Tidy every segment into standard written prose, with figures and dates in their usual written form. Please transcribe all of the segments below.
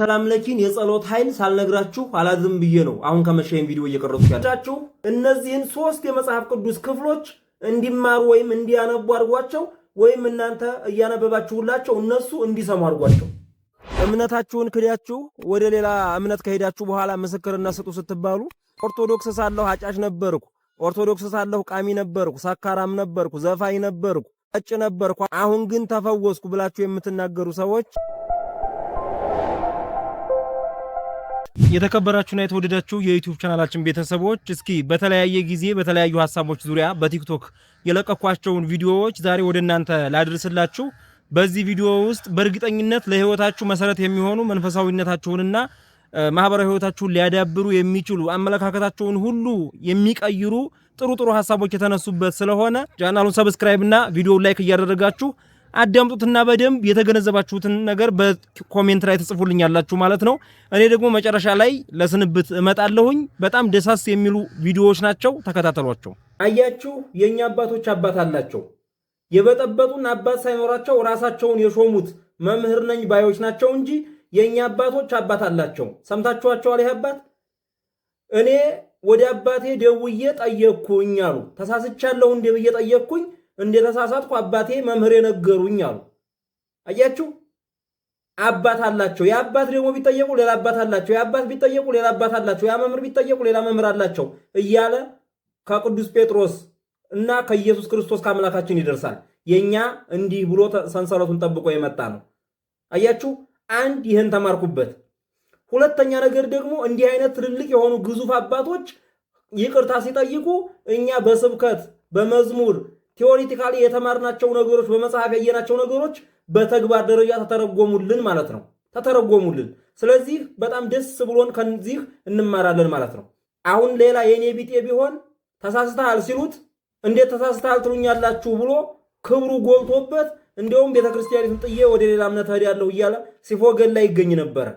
ሰላም ለኪን የጸሎት ኃይል ሳልነግራችሁ አላዝም ብዬ ነው አሁን ከመሸኝ ቪዲዮ እየቀረጽኩ ያላችሁ። እነዚህን ሶስት የመጽሐፍ ቅዱስ ክፍሎች እንዲማሩ ወይም እንዲያነቡ አድርጓቸው፣ ወይም እናንተ እያነበባችሁላቸው እነሱ እንዲሰሙ አድርጓቸው። እምነታችሁን ክዳችሁ ወደ ሌላ እምነት ከሄዳችሁ በኋላ ምስክርነት ስጡ ስትባሉ ኦርቶዶክስ ሳለሁ አጫሽ ነበርኩ፣ ኦርቶዶክስ ሳለሁ ቃሚ ነበርኩ፣ ሰካራም ነበርኩ፣ ዘፋኝ ነበርኩ፣ አጭ ነበርኩ፣ አሁን ግን ተፈወስኩ ብላችሁ የምትናገሩ ሰዎች የተከበራችሁና የተወደዳችሁ የዩቲዩብ ቻናላችን ቤተሰቦች እስኪ በተለያየ ጊዜ በተለያዩ ሐሳቦች ዙሪያ በቲክቶክ የለቀኳቸውን ቪዲዮዎች ዛሬ ወደ እናንተ ላድርስላችሁ። በዚህ ቪዲዮ ውስጥ በእርግጠኝነት ለህይወታችሁ መሰረት የሚሆኑ መንፈሳዊነታችሁንና ማህበራዊ ህይወታችሁን ሊያዳብሩ የሚችሉ አመለካከታችሁን ሁሉ የሚቀይሩ ጥሩ ሐሳቦች የተነሱበት ስለሆነ ቻናሉን ሰብስክራይብ እና ቪዲዮውን ላይክ እያደረጋችሁ አዳምጡትና በደንብ የተገነዘባችሁትን ነገር በኮሜንት ላይ ተጽፉልኛላችሁ ማለት ነው። እኔ ደግሞ መጨረሻ ላይ ለስንብት እመጣለሁኝ። በጣም ደሳስ የሚሉ ቪዲዮዎች ናቸው፣ ተከታተሏቸው። አያችሁ፣ የኛ አባቶች አባት አላቸው። የበጠበጡን አባት ሳይኖራቸው ራሳቸውን የሾሙት መምህር ነኝ ባዮች ናቸው እንጂ የኛ አባቶች አባት አላቸው። ሰምታችኋቸዋል። ይሄ አባት እኔ ወደ አባቴ ደውዬ ጠየቅኩኝ አሉ። ተሳስቻለሁ እንዴ ብዬ ጠየቅኩኝ። እንደተሳሳትኩ አባቴ መምህር የነገሩኝ አሉ። አያችሁ፣ አባት አላቸው። የአባት ደግሞ ቢጠየቁ ሌላ አባት አላቸው። የአባት ቢጠየቁ ሌላ አባት አላቸው። ያ መምህር ቢጠየቁ ሌላ መምህር አላቸው እያለ ከቅዱስ ጴጥሮስ እና ከኢየሱስ ክርስቶስ ከአምላካችን ይደርሳል። የኛ እንዲህ ብሎ ሰንሰለቱን ጠብቆ የመጣ ነው። አያችሁ፣ አንድ ይህን ተማርኩበት። ሁለተኛ ነገር ደግሞ እንዲህ አይነት ትልልቅ የሆኑ ግዙፍ አባቶች ይቅርታ ሲጠይቁ እኛ በስብከት በመዝሙር ቲዮሪቲካሊ የተማርናቸው ነገሮች በመጽሐፍ ያየናቸው ነገሮች በተግባር ደረጃ ተተረጎሙልን ማለት ነው። ተተረጎሙልን። ስለዚህ በጣም ደስ ብሎን ከዚህ እንማራለን ማለት ነው። አሁን ሌላ የኔ ቢጤ ቢሆን ተሳስተሃል ሲሉት እንዴት ተሳስተሃል ትሉኛላችሁ ብሎ ክብሩ ጎልቶበት እንደውም ቤተክርስቲያኒቱን ጥዬ ወደ ሌላ እምነት ሄዳለሁ እያለ ሲፎገል ላይ ይገኝ ነበር።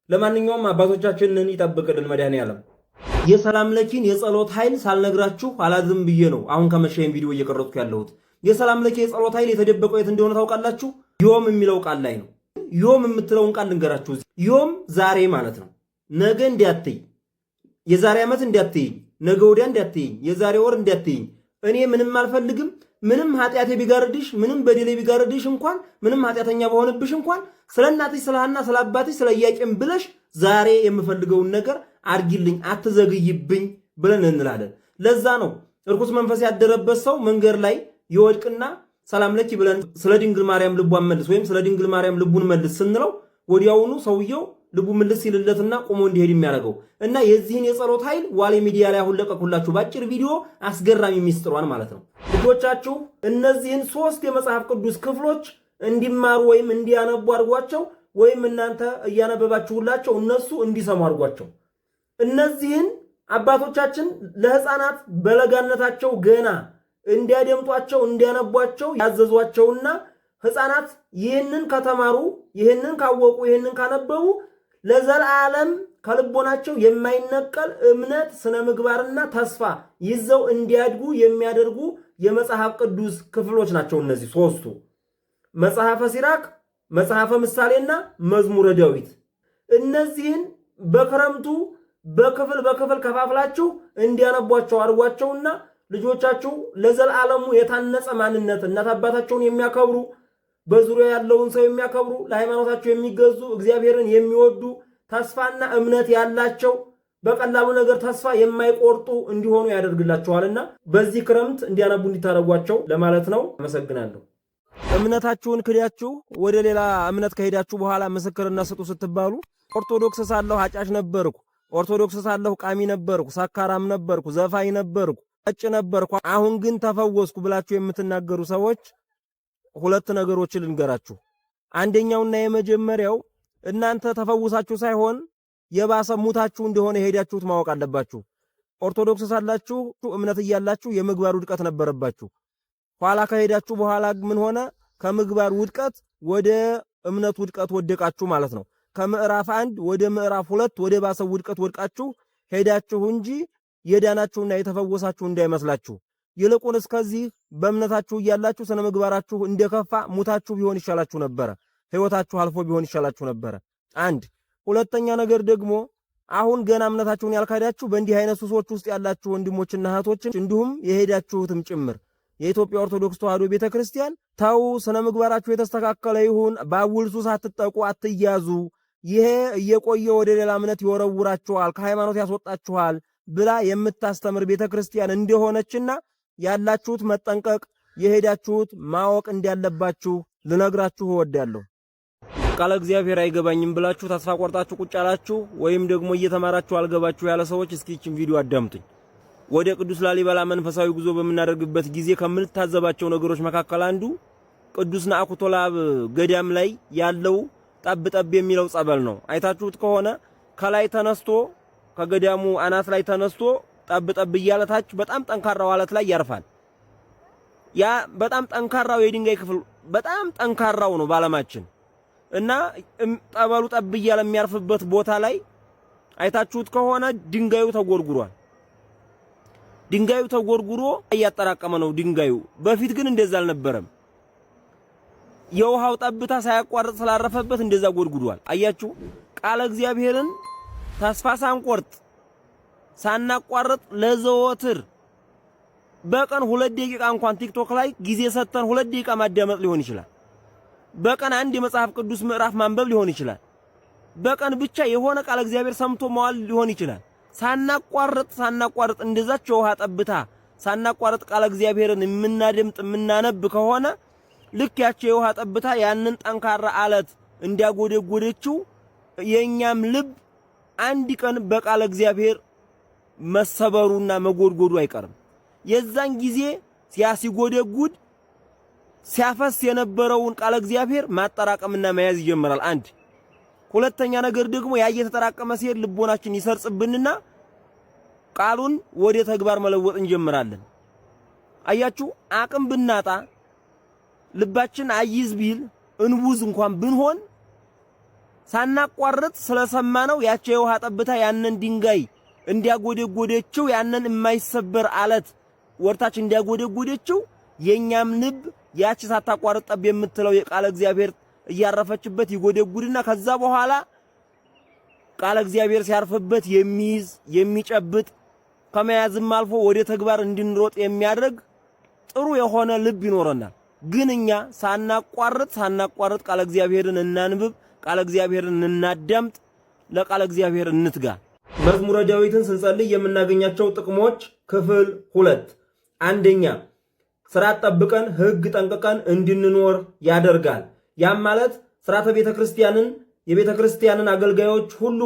ለማንኛውም አባቶቻችንን ይጠብቅልን መድኃኔዓለም። የሰላም ለኪን የጸሎት ኃይል ሳልነግራችሁ አላዝም ብዬ ነው አሁን ከመሸኝ ቪዲዮ እየቀረጽኩ ያለሁት። የሰላም ለኪ የጸሎት ኃይል የተደበቀው የት እንደሆነ ታውቃላችሁ? ዮም የሚለው ቃል ላይ ነው። ዮም የምትለውን ቃል ልንገራችሁ። ዮም ዛሬ ማለት ነው። ነገ እንዲያትይ፣ የዛሬ ዓመት እንዲያትይ፣ ነገ ወዲያ እንዲያትይ፣ የዛሬ ወር እንዲያትይ። እኔ ምንም አልፈልግም። ምንም ኃጢአቴ ቢጋርድሽ፣ ምንም በደሌ ቢጋርድሽ እንኳን ምንም ኃጢአተኛ በሆነብሽ እንኳን ስለ እናትሽ ስለ ሐና ስለ አባትሽ ስለ ኢያቄም ብለሽ ዛሬ የምፈልገውን ነገር አርጊልኝ፣ አትዘግይብኝ ብለን እንላለን። ለዛ ነው እርኩስ መንፈስ ያደረበት ሰው መንገድ ላይ ይወድቅና ሰላም ለኪ ብለን ስለ ድንግል ማርያም ልቧን መልስ ወይም ስለ ድንግል ማርያም ልቡን መልስ ስንለው ወዲያውኑ ሰውየው ልቡ መልስ ይልለትና ቆሞ እንዲሄድ የሚያደርገው እና የዚህን የጸሎት ኃይል ዋሌ ሚዲያ ላይ አሁን ለቀኩላችሁ ባጭር ቪዲዮ አስገራሚ ሚስጥሯን ማለት ነው። ልጆቻችሁ እነዚህን ሶስት የመጽሐፍ ቅዱስ ክፍሎች እንዲማሩ ወይም እንዲያነቡ አድርጓቸው፣ ወይም እናንተ እያነበባችሁላቸው እነሱ እንዲሰሙ አድርጓቸው። እነዚህን አባቶቻችን ለሕፃናት በለጋነታቸው ገና እንዲያደምጧቸው እንዲያነቧቸው ያዘዟቸውና ሕፃናት ይህንን ከተማሩ ይህንን ካወቁ ይህንን ካነበቡ ለዘላለም ከልቦናቸው የማይነቀል እምነት፣ ስነ ምግባርና ተስፋ ይዘው እንዲያድጉ የሚያደርጉ የመጽሐፍ ቅዱስ ክፍሎች ናቸው። እነዚህ ሶስቱ መጽሐፈ ሲራክ፣ መጽሐፈ ምሳሌና መዝሙረ ዳዊት። እነዚህን በክረምቱ በክፍል ከፋፍላችሁ እንዲያነቧቸው አድርጓቸውና ልጆቻችሁ ለዘላለሙ የታነጸ ማንነት እናት አባታቸውን የሚያከብሩ በዙሪያ ያለውን ሰው የሚያከብሩ ለሃይማኖታቸው የሚገዙ እግዚአብሔርን የሚወዱ ተስፋና እምነት ያላቸው በቀላሉ ነገር ተስፋ የማይቆርጡ እንዲሆኑ ያደርግላቸዋልና በዚህ ክረምት እንዲያነቡ እንዲታረጓቸው ለማለት ነው። አመሰግናለሁ። እምነታችሁን ክዳችሁ ወደ ሌላ እምነት ከሄዳችሁ በኋላ ምስክርነት ስጡ ስትባሉ ኦርቶዶክስ ሳለሁ አጫሽ ነበርኩ፣ ኦርቶዶክስ ሳለሁ ቃሚ ነበርኩ፣ ሰካራም ነበርኩ፣ ዘፋኝ ነበርኩ፣ አጭ ነበርኩ፣ አሁን ግን ተፈወስኩ ብላችሁ የምትናገሩ ሰዎች ሁለት ነገሮችን ልንገራችሁ። አንደኛውና የመጀመሪያው እናንተ ተፈውሳችሁ ሳይሆን የባሰ ሙታችሁ እንደሆነ ሄዳችሁት ማወቅ አለባችሁ። ኦርቶዶክስ ሳላችሁ እምነት እያላችሁ የምግባር ውድቀት ነበረባችሁ። ኋላ ከሄዳችሁ በኋላ ምን ሆነ? ከምግባር ውድቀት ወደ እምነት ውድቀት ወደቃችሁ ማለት ነው። ከምዕራፍ 1 ወደ ምዕራፍ 2 ወደ ባሰ ውድቀት ወድቃችሁ ሄዳችሁ እንጂ የዳናችሁና የተፈወሳችሁ እንዳይመስላችሁ። ይልቁንስ ከዚህ በእምነታችሁ እያላችሁ ስነ ምግባራችሁ እንደከፋ ሙታችሁ ቢሆን ይሻላችሁ ነበር። ህይወታችሁ አልፎ ቢሆን ይሻላችሁ ነበር። አንድ ሁለተኛ ነገር ደግሞ አሁን ገና እምነታችሁን ያልካዳችሁ በእንዲህ አይነት ሱሶች ውስጥ ያላችሁ ወንድሞችና እህቶችን እንዲሁም የሄዳችሁትም ጭምር የኢትዮጵያ ኦርቶዶክስ ተዋሕዶ ቤተክርስቲያን ተው፣ ስነ ምግባራችሁ የተስተካከለ ይሁን፣ በአጉል ሱስ አትጠቁ፣ አትያዙ፣ ይሄ እየቆየ ወደ ሌላ እምነት ይወረውራችኋል፣ ከሃይማኖት ያስወጣችኋል ብላ የምታስተምር ቤተክርስቲያን እንደሆነችና ያላችሁት መጠንቀቅ የሄዳችሁት ማወቅ እንዳለባችሁ ልነግራችሁ እወዳለሁ። ቃለ እግዚአብሔር አይገባኝም ብላችሁ ተስፋ ቆርጣችሁ ቁጭ አላችሁ ወይም ደግሞ እየተማራችሁ አልገባችሁ ያለ ሰዎች እስኪ ይህችን ቪዲዮ አዳምጡኝ። ወደ ቅዱስ ላሊበላ መንፈሳዊ ጉዞ በምናደርግበት ጊዜ ከምንታዘባቸው ነገሮች መካከል አንዱ ቅዱስ ናኩቶ ለአብ ገዳም ላይ ያለው ጠብ ጠብ የሚለው ጸበል ነው። አይታችሁት ከሆነ ከላይ ተነስቶ ከገዳሙ አናት ላይ ተነስቶ ጠብ ጠብ እያለ ታች በጣም ጠንካራው አለት ላይ ያርፋል። ያ በጣም ጠንካራው የድንጋይ ክፍል በጣም ጠንካራው ነው ባለማችን እና ጠበሉ ጠብ እያለ የሚያርፍበት ቦታ ላይ አይታችሁት ከሆነ ድንጋዩ ተጎርጉሯል። ድንጋዩ ተጎርጉሮ እያጠራቀመ ነው ድንጋዩ። በፊት ግን እንደዛ አልነበረም። የውሃው ጠብታ ሳያቋርጥ ስላረፈበት እንደዛ ጎድጉዷል። አያችሁ፣ ቃለ እግዚአብሔርን ተስፋ ሳንቆርጥ ሳናቋርጥ ለዘወትር በቀን 2 ደቂቃ እንኳን ቲክቶክ ላይ ጊዜ ሰጥተን 2 ደቂቃ ማዳመጥ ሊሆን ይችላል። በቀን አንድ የመጽሐፍ ቅዱስ ምዕራፍ ማንበብ ሊሆን ይችላል። በቀን ብቻ የሆነ ቃለ እግዚአብሔር ሰምቶ መዋል ሊሆን ይችላል። ሳናቋርጥ እንደዛች የውሃ ጠብታ ሳናቋርጥ ቃለ እግዚአብሔርን የምናደምጥ የምናነብ ከሆነ ልክ ያቺ የውሃ ጠብታ ያንን ጠንካራ አለት እንዲያጎደጎደችው የኛም ልብ አንድ ቀን በቃለ እግዚአብሔር መሰበሩና መጎድጎዱ አይቀርም። የዛን ጊዜ ሲያሲጎደጉድ ሲያፈስ የነበረውን ቃለ እግዚአብሔር ማጠራቀምና መያዝ ይጀምራል። አንድ ሁለተኛ ነገር ደግሞ ያ እየተጠራቀመ ሲሄድ ልቦናችን ይሰርጽብንና ቃሉን ወደ ተግባር መለወጥ እንጀምራለን። አያችሁ፣ አቅም ብናጣ ልባችን አይዝ ቢል እንቡዝ እንኳን ብንሆን ሳናቋርጥ ስለሰማነው ያቺ የውሃ ጠብታ ያንን ድንጋይ እንዲያጎደጎደችው ያንን የማይሰበር አለት ወርታች እንዲያጎደጎደችው የኛም ልብ ያቺ ሳታቋርጥ ጠብ የምትለው የቃለ እግዚአብሔር እያረፈችበት ይጎደጉድና ከዛ በኋላ ቃለ እግዚአብሔር ሲያርፍበት የሚይዝ የሚጨብጥ ከመያዝም አልፎ ወደ ተግባር እንድንሮጥ የሚያደርግ ጥሩ የሆነ ልብ ይኖረናል። ግን እኛ ሳናቋርጥ ቃለ እግዚአብሔርን እናንብብ፣ ቃለ እግዚአብሔርን እናዳምጥ፣ ለቃለ እግዚአብሔር እንትጋ። መዝሙረ ዳዊትን ስንጸልይ የምናገኛቸው ጥቅሞች ክፍል 2። አንደኛ ስርዓት ጠብቀን ሕግ ጠንቅቀን እንድንኖር ያደርጋል። ያም ማለት ስርዓተ ቤተክርስቲያንን የቤተክርስቲያንን አገልጋዮች ሁሉ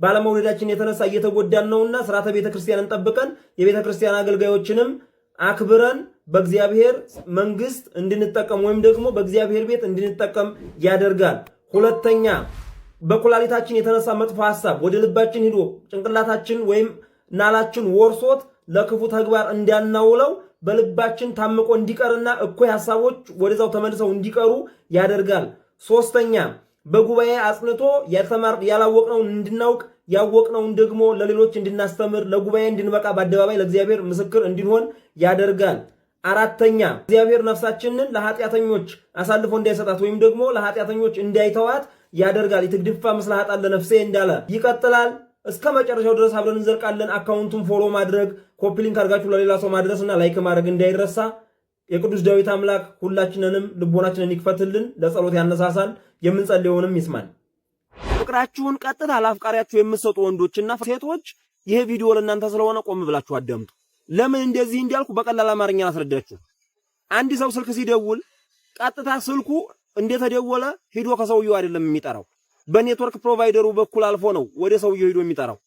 ባለመውደዳችን የተነሳ እየተጎዳን ነውና ስርዓተ ቤተክርስቲያንን ጠብቀን የቤተክርስቲያን አገልጋዮችንም አክብረን በእግዚአብሔር መንግስት እንድንጠቀም ወይም ደግሞ በእግዚአብሔር ቤት እንድንጠቀም ያደርጋል። ሁለተኛ በኩላሊታችን የተነሳ መጥፎ ሐሳብ ወደ ልባችን ሄዶ ጭንቅላታችን ወይም ናላችን ወርሶት ለክፉ ተግባር እንዳናውለው በልባችን ታምቆ እንዲቀርና እኩይ ሐሳቦች ወደዛው ተመልሰው እንዲቀሩ ያደርጋል። ሶስተኛ በጉባኤ አጽንቶ ያላወቅነውን እንድናውቅ ያወቅነውን ደግሞ ለሌሎች እንድናስተምር ለጉባኤ እንድንበቃ በአደባባይ ለእግዚአብሔር ምስክር እንድንሆን ያደርጋል። አራተኛ እግዚአብሔር ነፍሳችንን ለኃጢአተኞች አሳልፎ እንዳይሰጣት ወይም ደግሞ ለኃጢአተኞች እንዳይተዋት ያደርጋል። ይትግድፋ ምስለ ኃጥአን ለነፍሴ እንዳለ ይቀጥላል። እስከ መጨረሻው ድረስ አብረን እንዘልቃለን። አካውንቱን ፎሎ ማድረግ፣ ኮፒ ሊንክ አድርጋችሁ ለሌላ ሰው ማድረስና ላይክ ማድረግ እንዳይረሳ። የቅዱስ ዳዊት አምላክ ሁላችንንም ልቦናችንን ይክፈትልን፣ ለጸሎት ያነሳሳል፣ የምንጸልየውንም ይስማል። ፍቅራችሁን ቀጥታ ለአፍቃሪያችሁ የምትሰጡ ወንዶችና ሴቶች ይሄ ቪዲዮ ለእናንተ ስለሆነ ቆም ብላችሁ አዳምጡ። ለምን እንደዚህ እንዲያልኩ በቀላል አማርኛ አስረዳችሁ። አንድ ሰው ስልክ ሲደውል ቀጥታ ስልኩ እንደተደወለ ሄዶ ከሰውየው አይደለም የሚጠራው፣ በኔትወርክ ፕሮቫይደሩ በኩል አልፎ ነው ወደ ሰውየው ሄዶ የሚጠራው።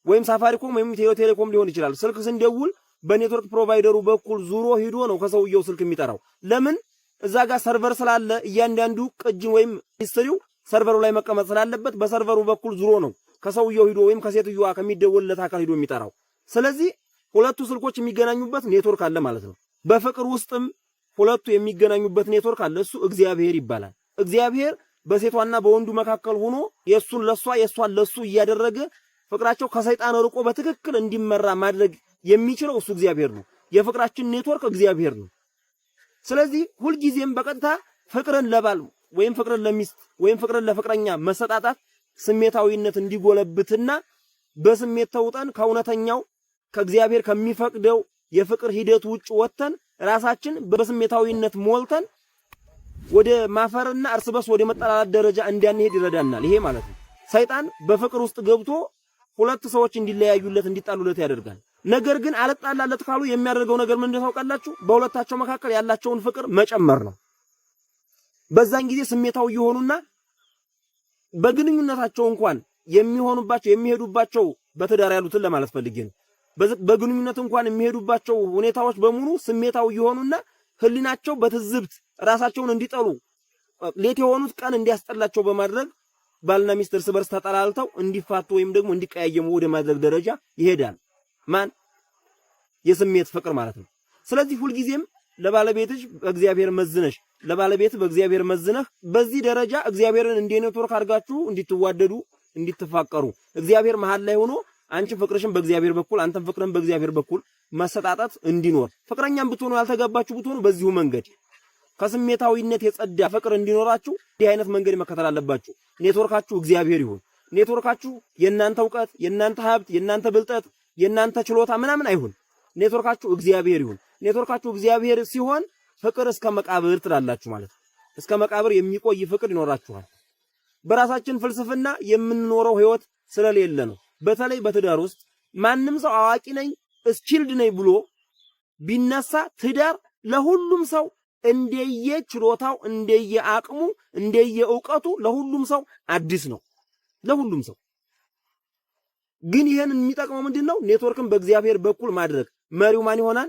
ወይም ሳፋሪኮም ወይም ኢትዮ ቴሌኮም ሊሆን ይችላል። ስልክ ስንደውል በኔትወርክ ፕሮቫይደሩ በኩል ዙሮ ሄዶ ነው ከሰውየው ስልክ የሚጠራው። ለምን? እዛ ጋር ሰርቨር ስላለ እያንዳንዱ ቅጅን ወይም ሂስትሪው ሰርቨሩ ላይ መቀመጥ ስላለበት በሰርቨሩ በኩል ዙሮ ነው ከሰውየው ሄዶ ወይም ከሴትዮዋ ከሚደወልለት አካል ሄዶ የሚጠራው። ስለዚህ ሁለቱ ስልኮች የሚገናኙበት ኔትወርክ አለ ማለት ነው። በፍቅር ውስጥም ሁለቱ የሚገናኙበት ኔትወርክ አለ። እሱ እግዚአብሔር ይባላል። እግዚአብሔር በሴቷና በወንዱ መካከል ሆኖ የሱን ለሷ የሷን ለሱ እያደረገ ፍቅራቸው ከሰይጣን ርቆ በትክክል እንዲመራ ማድረግ የሚችለው እሱ እግዚአብሔር ነው። የፍቅራችን ኔትወርክ እግዚአብሔር ነው። ስለዚህ ሁልጊዜም በቀጥታ ፍቅርን ለባል ወይም ፍቅርን ለሚስት ወይም ፍቅርን ለፍቅረኛ መሰጣጣት ስሜታዊነት እንዲጎለብትና በስሜት ተውጠን ከእውነተኛው ከእግዚአብሔር ከሚፈቅደው የፍቅር ሂደት ውጭ ወጥተን ራሳችን በስሜታዊነት ሞልተን ወደ ማፈርና እርስ በርስ ወደ መጠላላት ደረጃ እንዲያንሄድ ይረዳናል። ይሄ ማለት ነው ሰይጣን በፍቅር ውስጥ ገብቶ ሁለት ሰዎች እንዲለያዩለት እንዲጣሉለት ያደርጋል። ነገር ግን አልጣላለት ካሉ የሚያደርገው ነገር ምን እንደታውቃላችሁ? በሁለታቸው መካከል ያላቸውን ፍቅር መጨመር ነው። በዛን ጊዜ ስሜታዊ ይሆኑና በግንኙነታቸው እንኳን የሚሆኑባቸው የሚሄዱባቸው በትዳር ያሉትን ለማለት ፈልጌ ነው። በግንኙነት እንኳን የሚሄዱባቸው ሁኔታዎች በሙሉ ስሜታዊ ይሆኑና ህሊናቸው በትዝብት ራሳቸውን እንዲጠሉ ሌት የሆኑት ቀን እንዲያስጠላቸው በማድረግ ባልና ሚስት እርስ በርስ ተጠላልተው እንዲፋቱ ወይም ደግሞ እንዲቀያየሙ ወደ ማድረግ ደረጃ ይሄዳል። ማን? የስሜት ፍቅር ማለት ነው። ስለዚህ ሁልጊዜም ለባለቤትሽ በእግዚአብሔር መዝነሽ ለባለቤት በእግዚአብሔር መዝነህ በዚህ ደረጃ እግዚአብሔርን እንደ ኔትወርክ አድርጋችሁ እንድትዋደዱ እንድትፋቀሩ እግዚአብሔር መሃል ላይ ሆኖ አንቺ ፍቅርሽን በእግዚአብሔር በኩል አንተም ፍቅርን በእግዚአብሔር በኩል መሰጣጣት እንዲኖር ፍቅረኛም ብትሆኑ ያልተጋባችሁ ብትሆኑ በዚሁ መንገድ ከስሜታዊነት የጸዳ ፍቅር እንዲኖራችሁ እንዲህ አይነት መንገድ መከተል አለባችሁ። ኔትወርካችሁ እግዚአብሔር ይሁን። ኔትወርካችሁ የናንተ ዕውቀት፣ የናንተ ሀብት፣ የናንተ ብልጠት፣ የናንተ ችሎታ ምናምን አይሁን። ኔትወርካችሁ እግዚአብሔር ይሁን። ኔትወርካችሁ እግዚአብሔር ሲሆን ፍቅር እስከ መቃብር ትላላችሁ ማለት ነው። እስከ መቃብር የሚቆይ ፍቅር ይኖራችኋል። በራሳችን ፍልስፍና የምንኖረው ህይወት ስለሌለ ነው። በተለይ በትዳር ውስጥ ማንም ሰው አዋቂ ነኝ ስኪልድ ነኝ ብሎ ቢነሳ ትዳር ለሁሉም ሰው እንደየ ችሎታው እንደየ አቅሙ እንደየ ዕውቀቱ ለሁሉም ሰው አዲስ ነው። ለሁሉም ሰው ግን ይሄን የሚጠቅመው ምንድነው? ኔትወርክን በእግዚአብሔር በኩል ማድረግ። መሪው ማን ይሆናል?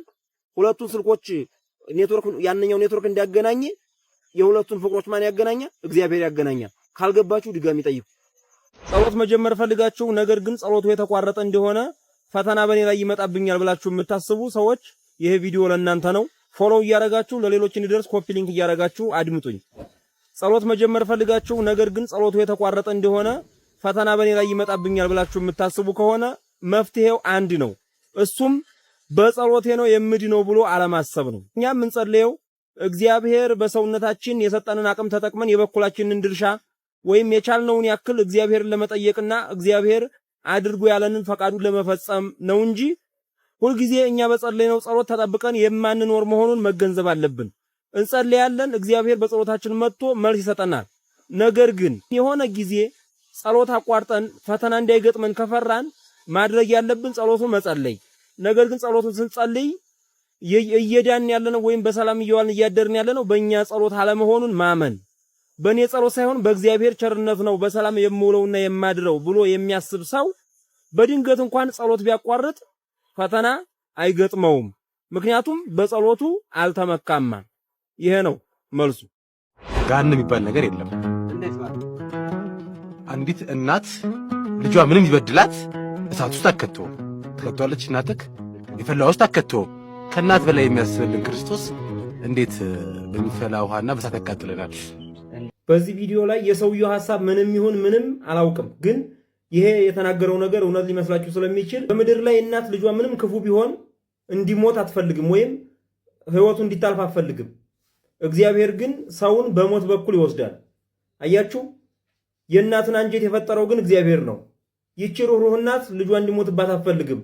ሁለቱን ስልኮች ኔትወርክ ያንኛው ኔትወርክ እንዲያገናኝ የሁለቱን ፍቅሮች ማን ያገናኛል? እግዚአብሔር ያገናኛል። ካልገባችሁ ድጋሚ ጠይቁ። ጸሎት መጀመር ፈልጋችሁ ነገር ግን ጸሎቱ የተቋረጠ እንደሆነ ፈተና በኔ ላይ ይመጣብኛል ብላችሁ የምታስቡ ሰዎች ይሄ ቪዲዮ ለእናንተ ነው። ፎሎው እያረጋችሁ ለሌሎች እንዲደርስ ኮፒ ሊንክ እያረጋችሁ አድምጡኝ። ጸሎት መጀመር ፈልጋችሁ ነገር ግን ጸሎቱ የተቋረጠ እንደሆነ ፈተና በኔ ላይ ይመጣብኛል ብላችሁ የምታስቡ ከሆነ መፍትሄው አንድ ነው። እሱም በጸሎቴ ነው የምድነው ብሎ አለማሰብ ነው። እኛ የምንጸልየው እግዚአብሔር በሰውነታችን የሰጠንን አቅም ተጠቅመን የበኩላችንን ድርሻ ወይም የቻልነውን ያክል እግዚአብሔርን ለመጠየቅና እግዚአብሔር አድርጎ ያለንን ፈቃዱን ለመፈጸም ነው እንጂ ሁልጊዜ እኛ በጸለይነው ጸሎት ተጠብቀን የማንኖር መሆኑን መገንዘብ አለብን። እንጸልያለን፣ እግዚአብሔር በጸሎታችን መጥቶ መልስ ይሰጠናል። ነገር ግን የሆነ ጊዜ ጸሎት አቋርጠን ፈተና እንዳይገጥመን ከፈራን ማድረግ ያለብን ጸሎቱን መጸለይ። ነገር ግን ጸሎቱን ስንጸልይ እየዳን ያለነው ወይም በሰላም እየዋልን እያደርን ያለነው በእኛ ጸሎት አለመሆኑን ማመን። በእኔ ጸሎት ሳይሆን በእግዚአብሔር ቸርነት ነው በሰላም የምውለውና የማድረው ብሎ የሚያስብ ሰው በድንገት እንኳን ጸሎት ቢያቋርጥ ፈተና አይገጥመውም። ምክንያቱም በጸሎቱ አልተመካማ። ይሄ ነው መልሱ። ጋን የሚባል ነገር የለም። አንዲት እናት ልጇ ምንም ይበድላት እሳት ውስጥ አከተው ትከቷለች። እናትክ የፈላ ውስጥ አከተው ከእናት በላይ የሚያስብልን ክርስቶስ እንዴት በሚፈላ ውሃና በእሳት ያቃጥለናል? በዚህ ቪዲዮ ላይ የሰውየው ሐሳብ ምንም ይሁን ምንም አላውቅም፣ ግን ይሄ የተናገረው ነገር እውነት ሊመስላችሁ ስለሚችል በምድር ላይ እናት ልጇ ምንም ክፉ ቢሆን እንዲሞት አትፈልግም ወይም ህይወቱ እንዲታልፍ አትፈልግም። እግዚአብሔር ግን ሰውን በሞት በኩል ይወስዳል። አያችሁ፣ የእናትን አንጀት የፈጠረው ግን እግዚአብሔር ነው። ይቺ ሩህሩህ እናት ልጇ እንዲሞትባት አትፈልግም።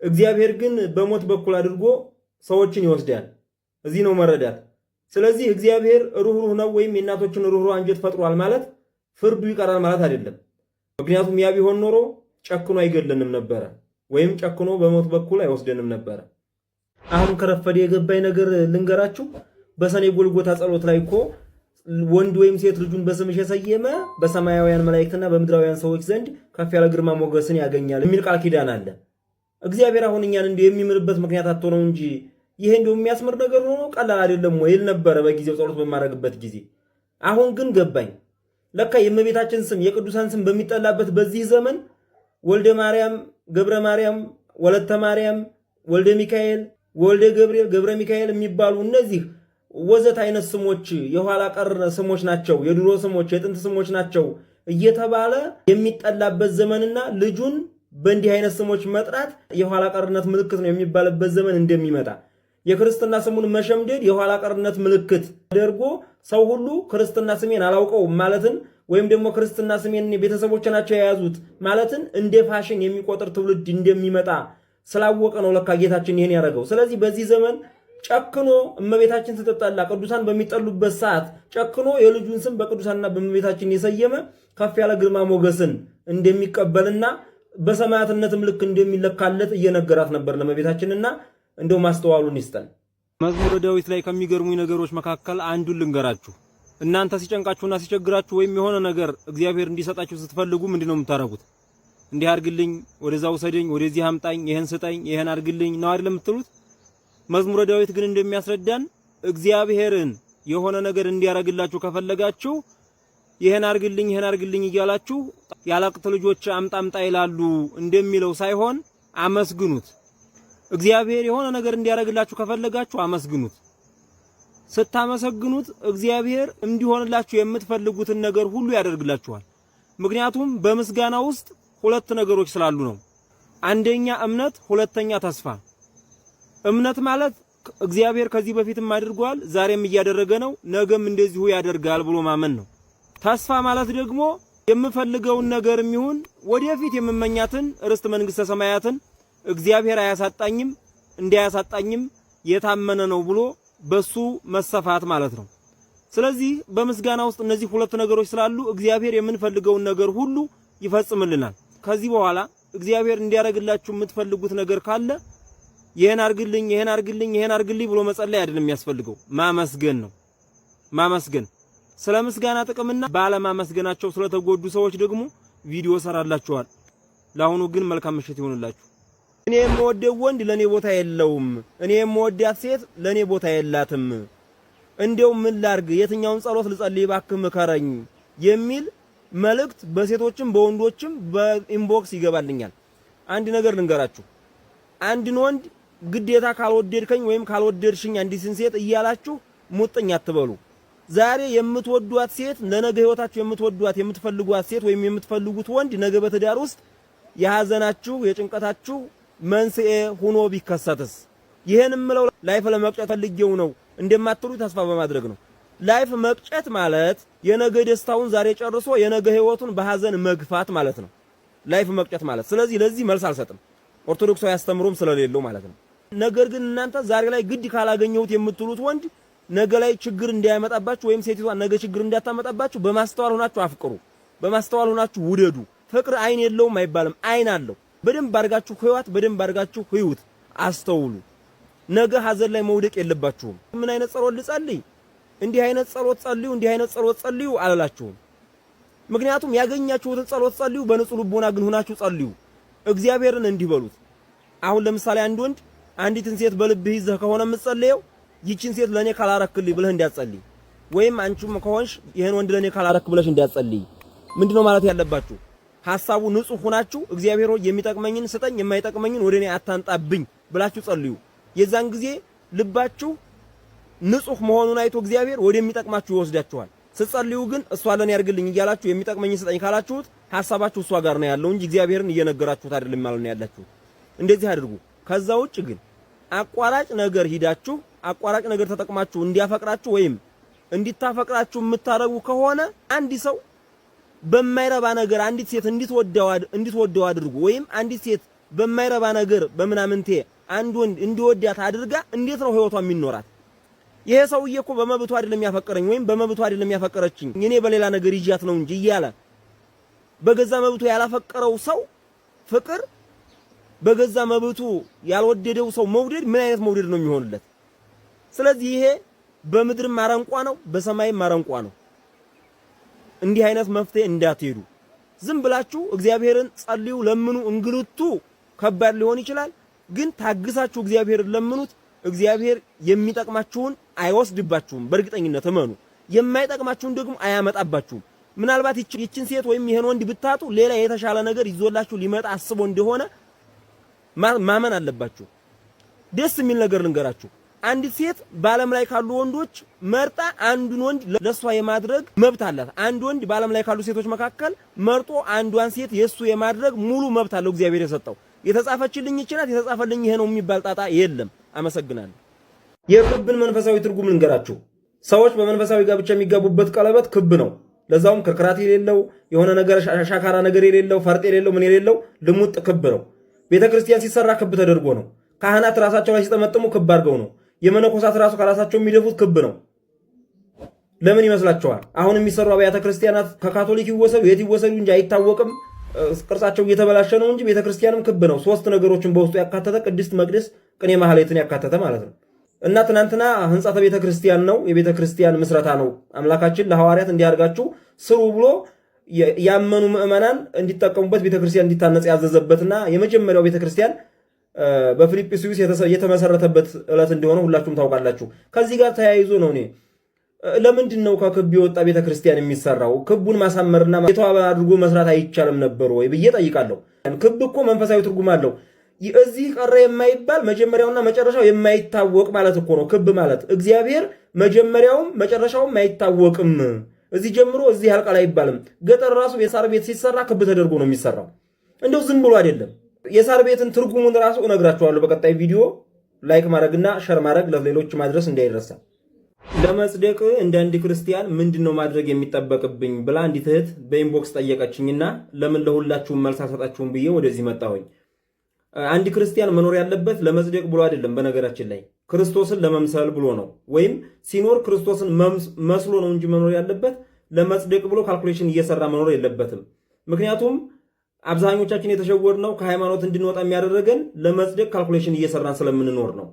እግዚአብሔር ግን በሞት በኩል አድርጎ ሰዎችን ይወስዳል። እዚህ ነው መረዳት። ስለዚህ እግዚአብሔር ሩህሩህ ነው ወይም የእናቶችን ሩህሩህ አንጀት ፈጥሯል ማለት ፍርዱ ይቀራል ማለት አይደለም። ምክንያቱም ያ ቢሆን ኖሮ ጨክኖ አይገለንም ነበረ ወይም ጨክኖ በሞት በኩል አይወስደንም ነበረ። አሁን ከረፈደ የገባኝ ነገር ልንገራችሁ። በሰኔ ጎልጎታ ጸሎት ላይ እኮ ወንድ ወይም ሴት ልጁን በስምሽ የሰየመ በሰማያውያን መላእክትና በምድራውያን ሰዎች ዘንድ ከፍ ያለ ግርማ ሞገስን ያገኛል የሚል ቃል ኪዳን አለ። እግዚአብሔር አሁን እኛን እንዲህ የሚምርበት ምክንያት አጥቶ ነው እንጂ ይሄ እንደው የሚያስምር ነገር ሆኖ ቀላል አይደለም ወይ ነበር በጊዜው ጸሎት በማድረግበት ጊዜ። አሁን ግን ገባኝ። ለካ የእመቤታችን ስም የቅዱሳን ስም በሚጠላበት በዚህ ዘመን ወልደ ማርያም፣ ገብረ ማርያም፣ ወለተ ማርያም፣ ወልደ ሚካኤል፣ ወልደ ገብርኤል፣ ገብረ ሚካኤል የሚባሉ እነዚህ ወዘት አይነት ስሞች የኋላ ቀር ስሞች ናቸው፣ የድሮ ስሞች፣ የጥንት ስሞች ናቸው እየተባለ የሚጠላበት ዘመንና ልጁን በእንዲህ አይነት ስሞች መጥራት የኋላ ቀርነት ምልክት ነው የሚባልበት ዘመን እንደሚመጣ የክርስትና ስሙን መሸምደድ የኋላ ቀርነት ምልክት አድርጎ ሰው ሁሉ ክርስትና ስሜን አላውቀው ማለትን ወይም ደግሞ ክርስትና ስሜን ቤተሰቦች ናቸው የያዙት ማለትን እንደ ፋሽን የሚቆጥር ትውልድ እንደሚመጣ ስላወቀ ነው ለካ ጌታችን ይሄን ያደረገው። ስለዚህ በዚህ ዘመን ጨክኖ እመቤታችን ስትጠላ ቅዱሳን በሚጠሉበት ሰዓት ጨክኖ የልጁን ስም በቅዱሳንና በእመቤታችን የሰየመ ከፍ ያለ ግርማ ሞገስን እንደሚቀበልና በሰማያትነትም ልክ እንደሚለካለት እየነገራት ነበር ለእመቤታችንና እንደው ማስተዋሉን ይስጠን። መዝሙረ ዳዊት ላይ ከሚገርሙኝ ነገሮች መካከል አንዱን ልንገራችሁ። እናንተ ሲጨንቃችሁና ሲቸግራችሁ ወይም የሆነ ነገር እግዚአብሔር እንዲሰጣችሁ ስትፈልጉ ምንድነው የምታረጉት? እንዲህ አድርግልኝ፣ ወደዛ ውሰደኝ፣ ወደዚህ አምጣኝ፣ ይሄን ስጠኝ፣ ይሄን አድርግልኝ ነው አይደል የምትሉት? መዝሙረ ዳዊት ግን እንደሚያስረዳን እግዚአብሔርን የሆነ ነገር እንዲያረግላችሁ ከፈለጋችሁ ይሄን አድርግልኝ እያላችሁ ያላቅት ልጆች አምጣ ይላሉ እንደሚለው ሳይሆን አመስግኑት። እግዚአብሔር የሆነ ነገር እንዲያረግላችሁ ከፈለጋችሁ አመስግኑት። ስታመሰግኑት እግዚአብሔር እንዲሆንላችሁ የምትፈልጉትን ነገር ሁሉ ያደርግላችኋል። ምክንያቱም በምስጋና ውስጥ ሁለት ነገሮች ስላሉ ነው። አንደኛ እምነት፣ ሁለተኛ ተስፋ። እምነት ማለት እግዚአብሔር ከዚህ በፊትም አድርጓል፣ ዛሬም እያደረገ ነው፣ ነገም እንደዚሁ ያደርጋል ብሎ ማመን ነው። ተስፋ ማለት ደግሞ የምፈልገውን ነገርም ይሁን ወደፊት የምመኛትን ርስት መንግስተ ሰማያትን እግዚአብሔር አያሳጣኝም እንዳያሳጣኝም የታመነ ነው ብሎ በሱ መሰፋት ማለት ነው። ስለዚህ በምስጋና ውስጥ እነዚህ ሁለት ነገሮች ስላሉ እግዚአብሔር የምንፈልገውን ነገር ሁሉ ይፈጽምልናል። ከዚህ በኋላ እግዚአብሔር እንዲያረግላችሁ የምትፈልጉት ነገር ካለ ይሄን አርግልኝ ብሎ መጸለይ አይደለም የሚያስፈልገው፣ ማመስገን ነው። ማመስገን። ስለ ምስጋና ጥቅምና ባለማመስገናቸው ስለተጎዱ ሰዎች ደግሞ ቪዲዮ ሰራላችኋል። ለአሁኑ ግን መልካም ምሽት ይሁንላችሁ። እኔ የምወደው ወንድ ለኔ ቦታ የለውም፣ እኔ የምወዳት ሴት ለኔ ቦታ የላትም፣ እንደው ምን ላርግ፣ የትኛውን ጸሎት ልጸልይ ባክህ ምከረኝ የሚል መልእክት በሴቶችም በወንዶችም በኢንቦክስ ይገባልኛል። አንድ ነገር ልንገራችሁ። አንድን ወንድ ግዴታ ካልወደድከኝ ወይም ካልወደድሽኝ አንዲትን ሴት እያላችሁ ሙጥኝ አትበሉ። ዛሬ የምትወዷት ሴት ለነገ ህይወታችሁ የምትወዷት የምትፈልጓት ሴት ወይም የምትፈልጉት ወንድ ነገ በትዳር ውስጥ የሐዘናችሁ የጭንቀታችሁ መንስኤ ሆኖ ቢከሰትስ? ይሄን ምለው ላይፍ ለመቅጨት ፈልጌው ነው እንደማትሉ ተስፋ በማድረግ ነው። ላይፍ መቅጨት ማለት የነገ ደስታውን ዛሬ ጨርሶ የነገ ህይወቱን በሐዘን መግፋት ማለት ነው ላይፍ መቅጨት ማለት። ስለዚህ ለዚህ መልስ አልሰጥም፣ ኦርቶዶክሳዊ ያስተምሮም ስለሌለው ማለት ነው። ነገር ግን እናንተ ዛሬ ላይ ግድ ካላገኘሁት የምትሉት ወንድ ነገ ላይ ችግር እንዳያመጣባችሁ ወይም ሴቲቷ ነገ ችግር እንዳታመጣባችሁ በማስተዋል ሆናችሁ አፍቅሩ፣ በማስተዋል ሆናችሁ ውደዱ። ፍቅር አይን የለውም አይባልም፣ አይን አለው። በደንብ አድርጋችሁ ህይወት በደንብ አድርጋችሁ ህይወት አስተውሉ። ነገ ሐዘን ላይ መውደቅ የለባችሁም። ምን አይነት ጸሎት ልጸልይ፣ እንዲህ አይነት ጸሎት ጸልዩ፣ እንዲህ አይነት ጸሎት ጸልዩ አላላችሁም። ምክንያቱም ያገኛችሁትን ጸሎት ጸልዩ፣ በንጹህ ልቦና ግን ሆናችሁ ጸልዩ። እግዚአብሔርን እንዲህ በሉት። አሁን ለምሳሌ አንድ ወንድ አንዲትን ሴት በልብህ ይዘህ ከሆነ የምትጸልየው ይቺን ሴት ለኔ ካላረክልኝ ብለህ እንዲያጸልይ ወይም አንቺም ከሆንሽ ይሄን ወንድ ለኔ ካላረክ ብለሽ እንዲያጸልይ ምንድነው ማለት ያለባችሁ? ሐሳቡ ንጹህ ሆናችሁ እግዚአብሔር ሆይ የሚጠቅመኝን ስጠኝ የማይጠቅመኝን ወደኔ አታንጣብኝ ብላችሁ ጸልዩ። የዛን ጊዜ ልባችሁ ንጹህ መሆኑን አይቶ እግዚአብሔር ወደሚጠቅማችሁ ይወስዳችኋል። ስትጸልዩ ግን እሷ ለኔ ያርግልኝ እያላችሁ የሚጠቅመኝን ስጠኝ ካላችሁት ሐሳባችሁ እሷ ጋር ነው ያለው እንጂ እግዚአብሔርን እየነገራችሁት አይደለም ማለት ነው ያላችሁት። እንደዚህ አድርጉ። ከዛ ውጭ ግን አቋራጭ ነገር ሂዳችሁ አቋራጭ ነገር ተጠቅማችሁ እንዲያፈቅራችሁ ወይም እንዲታፈቅራችሁ የምታረጉ ከሆነ አንዲ ሰው በማይረባ ነገር አንዲት ሴት እንድትወደው አድርጉ ወይም አንዲት ሴት በማይረባ ነገር በምናምንቴ አንድ ወንድ እንዲወዳት አድርጋ እንዴት ነው ህይወቷ የሚኖራት? ይሄ ሰውዬ እኮ በመብቱ አይደለም ያፈቀረኝ ወይም በመብቱ አይደለም ያፈቀረችኝ እኔ በሌላ ነገር ይጃት ነው እንጂ እያለ በገዛ መብቱ ያላፈቀረው ሰው ፍቅር በገዛ መብቱ ያልወደደው ሰው መውደድ ምን አይነት መውደድ ነው የሚሆንለት? ስለዚህ ይሄ በምድርም አረንቋ ነው፣ በሰማይም አረንቋ ነው። እንዲህ አይነት መፍትሄ እንዳትሄዱ። ዝም ብላችሁ እግዚአብሔርን ጸልዩ፣ ለምኑ። እንግልቱ ከባድ ሊሆን ይችላል፣ ግን ታግሳችሁ እግዚአብሔርን ለምኑት። እግዚአብሔር የሚጠቅማችሁን አይወስድባችሁም፣ በእርግጠኝነት እመኑ። የማይጠቅማችሁን ደግሞ አያመጣባችሁም። ምናልባት ይችን ሴት ወይም ይሄን ወንድ ብታጡ ሌላ የተሻለ ነገር ይዞላችሁ ሊመጣ አስቦ እንደሆነ ማመን አለባችሁ። ደስ የሚል ነገር ልንገራችሁ። አንዲት ሴት በዓለም ላይ ካሉ ወንዶች መርጣ አንዱን ወንድ ለሷ የማድረግ መብት አላት። አንድ ወንድ በዓለም ላይ ካሉ ሴቶች መካከል መርጦ አንዷን ሴት የሱ የማድረግ ሙሉ መብት አለው እግዚአብሔር የሰጠው። የተጻፈችልኝ ይችላል የተጻፈልኝ ይሄ ነው የሚባል ጣጣ የለም። አመሰግናለሁ። የክብን መንፈሳዊ ትርጉም ልንገራችሁ። ሰዎች በመንፈሳዊ ጋብቻ የሚጋቡበት ቀለበት ክብ ነው። ለዛውም ክርክራት የሌለው የሆነ ነገር ሻካራ ነገር የሌለው ፈርጥ የሌለው ምን የሌለው ልሙጥ ክብ ነው። ቤተክርስቲያን ሲሰራ ክብ ተደርጎ ነው። ካህናት ራሳቸው ላይ ሲጠመጥሙ ክብ አድርገው ነው። የመነኮሳት ራሱ ከራሳቸው የሚደፉት ክብ ነው። ለምን ይመስላችኋል? አሁን የሚሰሩ አብያተ ክርስቲያናት ከካቶሊክ ይወሰዱ የት ይወሰዱ እንጂ አይታወቅም። ቅርጻቸው እየተበላሸ ነው እንጂ ቤተክርስቲያንም ክብ ነው። 3 ነገሮችን በውስጡ ያካተተ ቅድስት መቅደስ ቅኔ ማህሌትን ያካተተ ማለት ነው። እና ትናንትና ህንጻተ ቤተክርስቲያን ነው፣ የቤተክርስቲያን ምስረታ ነው። አምላካችን ለሐዋርያት እንዲያርጋችሁ ስሩ ብሎ ያመኑ ምዕመናን እንዲጠቀሙበት ቤተክርስቲያን እንዲታነጽ ያዘዘበትና የመጀመሪያው ቤተክርስቲያን በፊልጵስዩስ የተመሰረተበት ዕለት እንደሆነ ሁላችሁም ታውቃላችሁ። ከዚህ ጋር ተያይዞ ነው እኔ ለምንድን ነው ከክብ የወጣ ቤተክርስቲያን የሚሰራው? ክቡን ማሳመርና የተዋበ አድርጎ መስራት አይቻልም ነበር ወይ ብዬ ጠይቃለሁ። ክብ እኮ መንፈሳዊ ትርጉም አለው። እዚህ ቀረ የማይባል መጀመሪያውና መጨረሻው የማይታወቅ ማለት እኮ ነው። ክብ ማለት እግዚአብሔር መጀመሪያውም መጨረሻውም አይታወቅም። እዚህ ጀምሮ እዚህ ያልቃል አይባልም። ገጠር ራሱ የሳር ቤት ሲሰራ ክብ ተደርጎ ነው የሚሰራው። እንደው ዝም ብሎ አይደለም። የሳር ቤትን ትርጉሙን ራሱ እነግራችኋለሁ በቀጣይ ቪዲዮ። ላይክ ማድረግና ሸር ማድረግ ለሌሎች ማድረስ እንዳይረሳ። ለመጽደቅ እንደ አንድ ክርስቲያን ምንድነው ማድረግ የሚጠበቅብኝ ብላ አንዲት እህት በኢንቦክስ ጠየቀችኝና ለምን ለሁላችሁም መልስ አልሰጣችሁም ብዬ ወደዚህ መጣሁኝ። አንድ ክርስቲያን መኖር ያለበት ለመጽደቅ ብሎ አይደለም። በነገራችን ላይ ክርስቶስን ለመምሰል ብሎ ነው። ወይም ሲኖር ክርስቶስን መስሎ ነው እንጂ መኖር ያለበት ለመጽደቅ ብሎ ካልኩሌሽን እየሰራ መኖር የለበትም። ምክንያቱም አብዛኞቻችን የተሸወድነው ከሃይማኖት እንድንወጣ የሚያደርገን ለመጽደቅ ካልኩሌሽን እየሰራን ስለምንኖር ነው።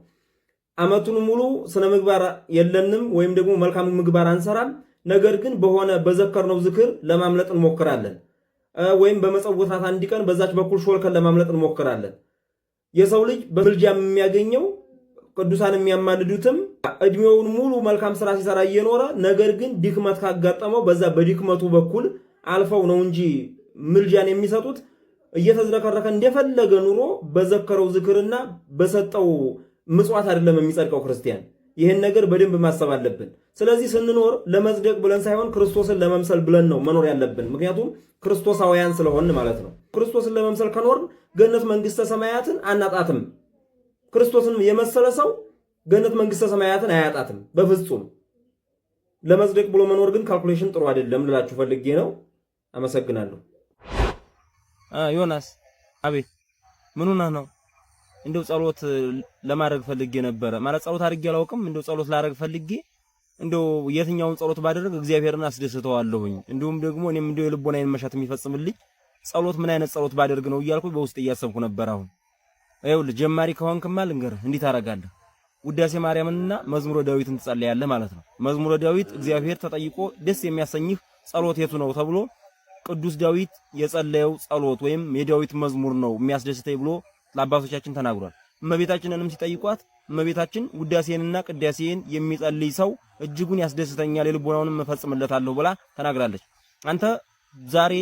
አመቱን ሙሉ ስነ ምግባር የለንም ወይም ደግሞ መልካም ምግባር አንሰራም። ነገር ግን በሆነ በዘከርነው ዝክር ለማምለጥ እንሞክራለን። ወይም በመጸወታት አንድ ቀን በዛች በኩል ሾልከን ለማምለጥ እንሞክራለን። የሰው ልጅ በምልጃ የሚያገኘው ቅዱሳን የሚያማልዱትም እድሜውን ሙሉ መልካም ስራ ሲሰራ እየኖረ ነገር ግን ድክመት ካጋጠመው በዛ በድክመቱ በኩል አልፈው ነው እንጂ ምልጃን የሚሰጡት እየተዝረከረከ እንደፈለገ ኑሮ በዘከረው ዝክርና በሰጠው ምጽዋት አይደለም የሚጸድቀው ክርስቲያን። ይህን ነገር በደንብ ማሰብ አለብን። ስለዚህ ስንኖር ለመጽደቅ ብለን ሳይሆን ክርስቶስን ለመምሰል ብለን ነው መኖር ያለብን። ምክንያቱም ክርስቶሳውያን ስለሆን ማለት ነው። ክርስቶስን ለመምሰል ከኖርን ገነት መንግስተ ሰማያትን አናጣትም። ክርስቶስን የመሰለ ሰው ገነት መንግስተ ሰማያትን አያጣትም በፍጹም። ለመጽደቅ ብሎ መኖር ግን ካልኩሌሽን ጥሩ አይደለም ልላችሁ ፈልጌ ነው። አመሰግናለሁ። ዮናስ አቤት፣ ምን ሆነህ ነው? እንደው ጸሎት ለማድረግ ፈልጌ ነበር። ማለት ጸሎት አድርጌ አላውቅም። እንደው ጸሎት ላደርግ ፈልጌ እንደው የትኛውን ጸሎት ባደረግ እግዚአብሔርን አስደስተዋለሁኝ፣ እንዲሁም ደግሞ እኔም እንደው የልቦናዬን መሻት የሚፈጽምልኝ ጸሎት ምን አይነት ጸሎት ባደርግ ነው እያልኩ በውስጥ እያሰብኩ ነበር። አሁን ይኸውልህ ጀማሪ ከሆንክማ ልንገርህ፣ እንዲህ ታደርጋለህ። ውዳሴ ማርያምንና መዝሙረ ዳዊትን ትጸልያለህ ማለት ነው። መዝሙረ ዳዊት እግዚአብሔር ተጠይቆ ደስ የሚያሰኝህ ጸሎት የቱ ነው ተብሎ ቅዱስ ዳዊት የጸለየው ጸሎት ወይም የዳዊት መዝሙር ነው የሚያስደስተኝ ብሎ ለአባቶቻችን ተናግሯል። እመቤታችንንም ሲጠይቋት እመቤታችን ውዳሴንና ቅዳሴን የሚጸልይ ሰው እጅጉን ያስደስተኛል የልቦናውንም መፈጽምለታለሁ ብላ ተናግራለች። አንተ ዛሬ